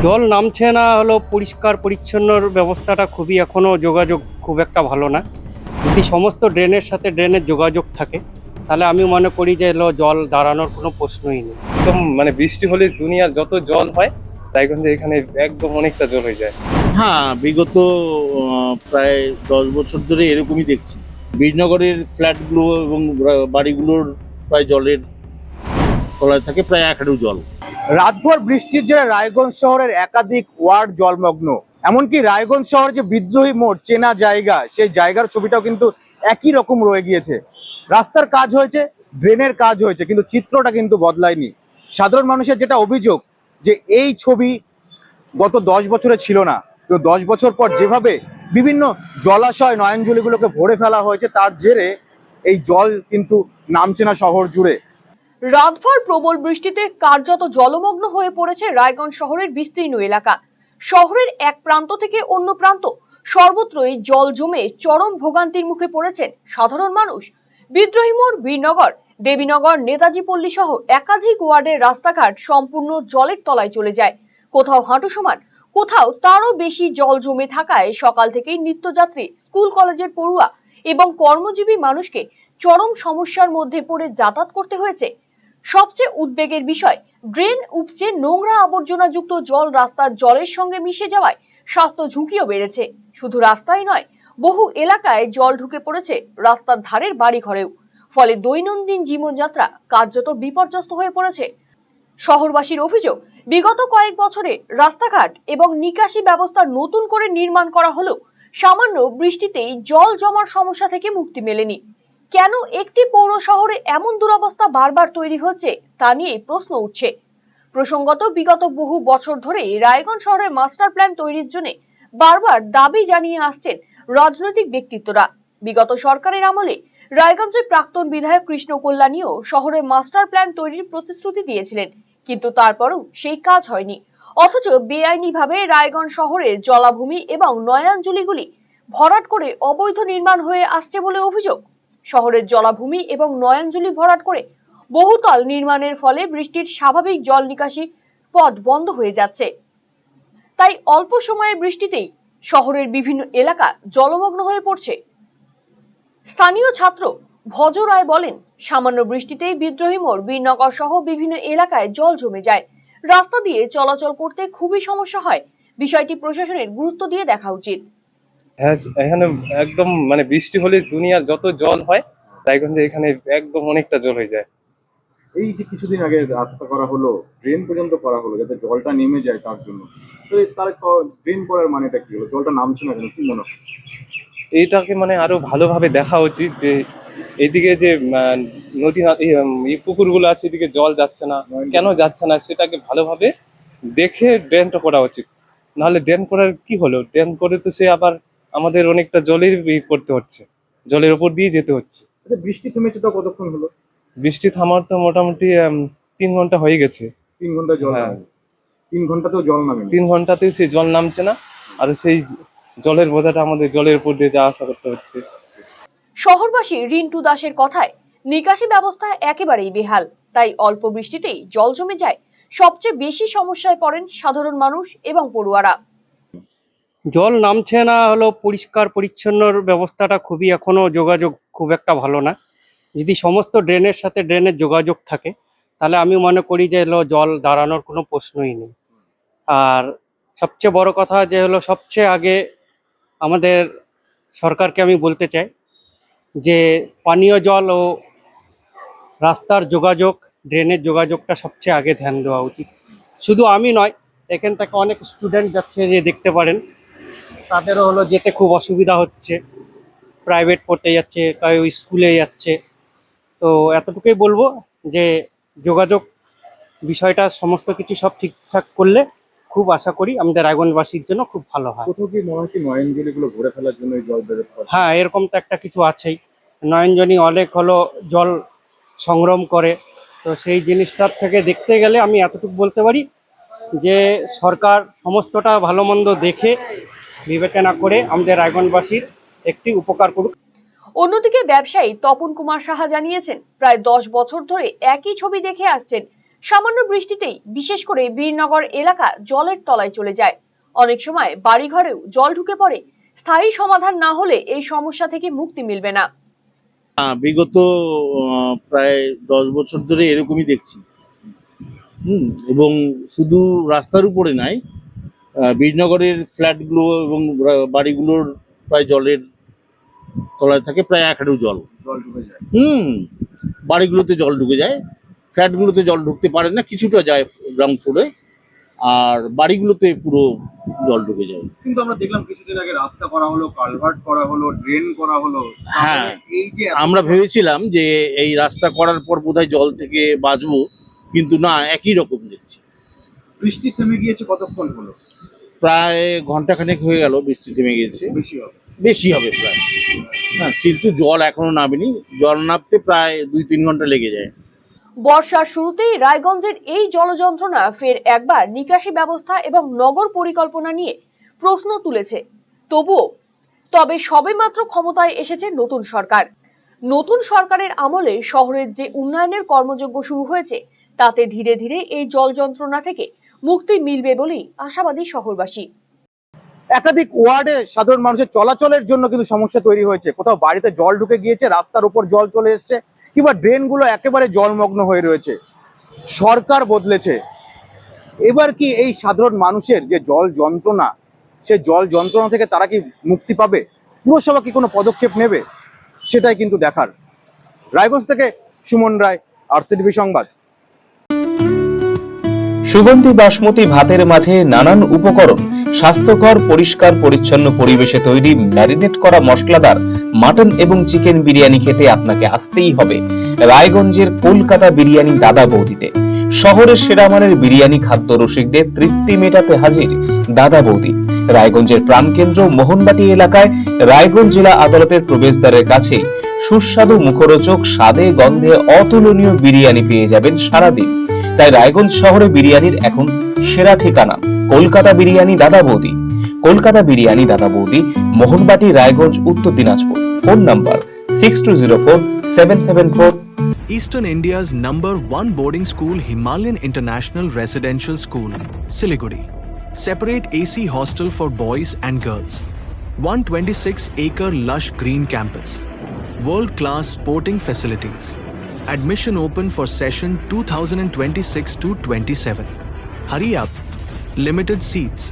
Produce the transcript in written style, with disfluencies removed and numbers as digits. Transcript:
জল নামছে না হলো পরিষ্কার পরিচ্ছন্নর ব্যবস্থাটা খুবই এখনও যোগাযোগ খুব একটা ভালো না। যদি সমস্ত ড্রেনের সাথে ড্রেনের যোগাযোগ থাকে তাহলে আমি মনে করি যে এলো জল দাঁড়ানোর কোনো প্রশ্নই নেই। একদম বৃষ্টি হলে দুনিয়ার যত জল হয় রায়গঞ্জে এখানে একদম অনেকটা জল হয়ে যায়। হ্যাঁ, বিগত প্রায় 10 বছর ধরে এরকমই দেখছি। বীরনগরের ফ্ল্যাটগুলো এবং বাড়িগুলোর প্রায় জলের তলায় থাকে, প্রায় 1 হাঁটু জল। রাতভর বৃষ্টির জেরে রায়গঞ্জ শহরের একাধিক ওয়ার্ড জলমগ্ন। এমনকি রায়গঞ্জ শহর যে বিদ্রোহী মোড় চেনা জায়গা, সেই জায়গার ছবিটাও কিন্তু একই রকম রয়ে গিয়েছে। রাস্তার কাজ হয়েছে, ড্রেনের কাজ হয়েছে, কিন্তু চিত্রটা কিন্তু বদলায়নি। সাধারণ মানুষের যেটা অভিযোগ যে এই ছবি গত 10 বছরে ছিল না, তো 10 বছর পর যেভাবে বিভিন্ন জলাশয় নয়নজলিগুলোকে ভরে ফেলা হয়েছে, তার জেরে এই জল কিন্তু নামছে না শহর জুড়ে। রাতভর প্রবল বৃষ্টিতে কার্যত জলমগ্ন হয়ে পড়েছে রায়গঞ্জ শহরের বিস্তীর্ণ এলাকা। শহরের এক প্রান্ত থেকে অন্য প্রান্ত সর্বত্রই জল জমে চরম ভোগান্তির মুখে পড়েছেন সাধারণ মানুষ। বিদ্রোহী মোড়, বীরনগর, দেবীনগর, নেতাজি পল্লী সহ একাধিক ওয়ার্ডের রাস্তাঘাট সম্পূর্ণ জলের তলায় চলে যায়। কোথাও হাঁটু সমান, কোথাও তারও বেশি জল জমে থাকায় সকাল থেকেই নিত্যযাত্রী, স্কুল কলেজের পড়ুয়া এবং কর্মজীবী মানুষকে চরম সমস্যার মধ্যে পড়ে যাতায়াত করতে হয়েছে। সবচেয়ে উদ্বেগের বিষয়, ড্রেন উপচে নোংরা আবর্জনাযুক্ত জল রাস্তার জলের সঙ্গে মিশে যাওয়ায় স্বাস্থ্য ঝুঁকিও বেড়েছে। শুধু রাস্তায় নয়, বহু এলাকায় জল ঢুকে পড়েছে রাস্তার ধারের বাড়িঘরেও। ফলে দৈনন্দিন জীবনযাত্রা কার্যত বিপর্যস্ত হয়ে পড়েছে। শহরবাসীর অভিযোগ, বিগত কয়েক বছরে রাস্তাঘাট এবং নিকাশি ব্যবস্থা নতুন করে নির্মাণ করা হলেও সামান্য বৃষ্টিতেই জল জমার সমস্যা থেকে মুক্তি মেলেনি। কেন একটি পৌর শহরে এমন দুরবস্থা বারবার তৈরি হচ্ছে তা নিয়ে প্রশ্ন উঠছে। প্রসঙ্গত, বিগত বহু বছর ধরে রায়গঞ্জ শহরের মাস্টার প্ল্যান তৈরির জন্য বারবার দাবি জানিয়ে আসছেন রাজনৈতিক ব্যক্তিত্বরা। বিগত সরকারের আমলে রায়গঞ্জের প্রাক্তন বিধায়ক কৃষ্ণ কল্যাণীও শহরের মাস্টার প্ল্যান তৈরির প্রতিশ্রুতি দিয়েছিলেন, কিন্তু তারপরও সেই কাজ হয়নি। অথচ বেআইনিভাবে রায়গঞ্জ শহরে জলাভূমি এবং নয়াঞ্জলিগুলি ভরাট করে অবৈধ নির্মাণ হয়ে আসছে বলে অভিযোগ। শহরের জলাভূমি এবং নয়াঞ্জলি ভরাট করে বহুতল নির্মাণের ফলে বৃষ্টির স্বাভাবিক জল নিকাশি পথ বন্ধ হয়ে যাচ্ছে। তাই অল্প সময়ের বৃষ্টিতেই শহরের বিভিন্ন এলাকা জলমগ্ন হয়ে পড়ছে। স্থানীয় ছাত্র ভজ রায় বলেন, সামান্য বৃষ্টিতেই বিদ্রোহী মোড়, বীরনগর সহ বিভিন্ন এলাকায় জল জমে যায়। রাস্তা দিয়ে চলাচল করতে খুবই সমস্যা হয়। বিষয়টি প্রশাসনের গুরুত্ব দিয়ে দেখা উচিত। হ্যাঁ, এখানে একদম বৃষ্টি হলে দুনিয়ার যত জল হয় রায়গঞ্জে এখানে একদম অনেকটা জল হয়ে যায়। এই যে কিছুদিন আগে রাস্তা করা হলো, ড্রেন পর্যন্ত করা হলো যাতে জলটা নেমে যায়, তার জন্য তো তার ড্রেন করার মানেটা কি হলো? জলটা নামছে না কেন, কি মনে হয়? এইটাকে আরো ভালোভাবে দেখা উচিত যে এদিকে যে নদী এই পুকুরগুলো আছে, এদিকে জল যাচ্ছে না, কেন যাচ্ছে না সেটাকে ভালোভাবে দেখে ড্রেনটা করা উচিত। নাহলে ড্রেন করার কি হলো? ড্রেন করে তো সে আবার আমাদের অনেকটা জলের করতে হচ্ছে, জলের ওপর দিয়ে যেতে হচ্ছে। আচ্ছা, বৃষ্টি থেমেছে তো কতক্ষণ হলো? বৃষ্টি থামার তো মোটামুটি 3 ঘন্টা হয়ে গেছে। 3 ঘন্টা জল হ্যাঁ, নামে? 3 ঘন্টাতেও জল নামে? 3 ঘন্টাতেও সেই জল নামছে না, আর সেই জলের বোঝাটা আমাদের জলের উপর দিয়ে যাওয়া আসা করতে হচ্ছে। শহরবাসী রিন্টু দাসের কথায়, নিকাশি ব্যবস্থা একেবারেই বেহাল, তাই অল্প বৃষ্টিতেই জল জমে যায়। সবচেয়ে বেশি সমস্যায় পড়েন সাধারণ মানুষ এবং পড়ুয়ারা। জল নামছে না হলো পরিষ্কার পরিচ্ছন্নর ব্যবস্থাটা খুবই এখনও যোগাযোগ খুব একটা ভালো না। যদি সমস্ত ড্রেনের সাথে ড্রেনের যোগাযোগ থাকে তাহলে আমি মনে করি যে এলো জল দাঁড়ানোর কোনো প্রশ্নই নেই। আর সবচেয়ে বড় কথা যে হলো, সবচেয়ে আগে আমাদের সরকারকে আমি বলতে চাই যে পানীয় জল ও রাস্তার যোগাযোগ, ড্রেনের যোগাযোগটা সবচেয়ে আগে ধ্যান দেওয়া উচিত। শুধু আমি নয়, এখান থেকে অনেক স্টুডেন্ট যাচ্ছে, যে দেখতে পারেন তাদেরও হলো যেতে খুব অসুবিধা হচ্ছে, প্রাইভেট পড়তে যাচ্ছে, কেউ স্কুলে যাচ্ছে। তো এতটুকুই বলবো যে যোগাযোগ বিষয়টা সমস্ত কিছু সব ঠিকঠাক করলে খুব আশা করি আমাদের রায়গঞ্জবাসীর জন্য খুব ভালো হয়। কোথাও কি মনে হয় কি নয়নজলিগুলো ভরে ফেলার জন্য এই জল বেরোতে পারে? হ্যাঁ, এরকম তো একটা কিছু আছেই। নয়নজনী অনেক হলো জল সংগ্রহ করে, তো সেই জিনিসটার থেকে দেখতে গেলে আমি এতটুকু বলতে পারি যে সরকার সমস্তটা ভালো মন্দ দেখে বিবেচনা করে আমাদের রায়গঞ্জবাসীর একটি উপকার করুক। অন্যদিকে ব্যবসায়ী তপন কুমার সাহা জানিয়েছেন, প্রায় 10 বছর ধরে একই ছবি দেখে আসছেন। সামান্য বৃষ্টিতেই বিশেষ করে বীরনগর এলাকা জলের তলায় চলে যায়। অনেক সময় বাড়িঘরেও জল ঢুকে পড়ে। স্থায়ী সমাধান না হলে এই সমস্যা থেকে মুক্তি মিলবে না। বিগত প্রায় 10 বছর ধরে এরকমই দেখছি। এবং শুধু রাস্তার উপরে নাই, বীরনগরের ফ্ল্যাটগুলো এবং বাড়িগুলোর প্রায় জলের তলায় থাকে, প্রায় 1 হাঁটু জল। বাড়িগুলোতে জল ঢুকে যায়, ফ্ল্যাটগুলোতে জল ঢুকতে পারে না, কিছুটা যায় গ্রাউন্ড ফ্লোরে, আর বাড়িগুলোতে পুরো জল ঢুকে যায়। কিন্তু আমরা দেখলাম কিছুদিন আগে রাস্তা করা হলো, কালভার্ট করা হলো, ড্রেন করা হলো। হ্যাঁ, এই যে আমরা ভেবেছিলাম যে এই রাস্তা করার পর বোধহয় জল থেকে বাঁচবো, কিন্তু না, একই রকম দেখছি। বৃষ্টি থেমে গিয়েছে কতক্ষণ হলো? প্রায় ঘন্টাখানেক হয়ে গেল বৃষ্টি থেমে গেছে। বেশি হবে প্রায়। হ্যাঁ, কিন্তু জল এখনো নামেনি। জল নামতে প্রায় 2-3 ঘন্টা লেগে যায়। বর্ষার শুরুতেই রায়গঞ্জের এই জলযন্ত্রণা ফের একবার নিকাশি ব্যবস্থা এবং নগর পরিকল্পনা নিয়ে প্রশ্ন তুলেছে। তবে সবেমাত্র ক্ষমতায় এসেছে নতুন সরকার। নতুন সরকারের আমলে শহরের যে উন্নয়নের কর্মযজ্ঞ শুরু হয়েছে তাতে ধীরে ধীরে এই জল যন্ত্রণা থেকে মুক্তি মিলবে বলেই আশাবাদী শহরবাসী। একাধিক ওয়ার্ডে সাধারণ মানুষের চলাচলের জন্য কিন্তু সমস্যা তৈরি হয়েছে। কোথাও বাড়িতে জল ঢুকে গিয়েছে, রাস্তার উপর জল চলে এসেছে, কিংবা ড্রেনগুলো একেবারে জলমগ্ন হয়ে রয়েছে। সরকার বদলেছে, এবার কি এই সাধারণ মানুষের যে জল যন্ত্রণা, সে জল যন্ত্রণা থেকে তারা কি মুক্তি পাবে? পুরসভা কি কোনো পদক্ষেপ নেবে? সেটাই কিন্তু দেখার। রায়গঞ্জ থেকে সুমন রায়, আরসিটিভি সংবাদ। সুগন্ধি বাসমতি ভাতের মাঝে নানান উপকরণ, স্বাস্থ্যকর পরিষ্কার পরিচ্ছন্ন পরিবেশে তৈরি ম্যারিনেট করা মশলাদার মাটন এবং চিকেন বিরিয়ানি খেতে আপনাকে আসতেই হবে রায়গঞ্জের কলকাতা বিরিয়ানি দাদা বৌদিতে। শহরের সেরা মানের বিরিয়ানি খাদ্য রসিকদের তৃপ্তি মেটাতে হাজির দাদা বৌদি। রায়গঞ্জের প্রাণকেন্দ্র মোহনবাটি এলাকায় রায়গঞ্জ জেলা আদালতের প্রবেশদ্বারের কাছে সুস্বাদু মুখরোচক স্বাদে গন্ধে অতুলনীয় বিরিয়ানি পেয়ে যাবেন সারাদিন। তাই রায়গঞ্জ শহরে বিরিয়ানির এখন সেরা ঠিকানা কলকাতা বিরিয়ানি দাদা বৌদি। কলকাতা বিরিয়ানি দাদা বৌদি, মোহনবাটি, রায়গঞ্জ, উত্তর Dinajpur. Phone number 6204-774। Eastern India's #1 boarding school, Himalayan International Residential School, Siliguri. Separate AC hostel for boys and girls. 126-acre lush green campus. World-class sporting facilities. Admission open for session 2026 to 27. Hurry up. Limited seats.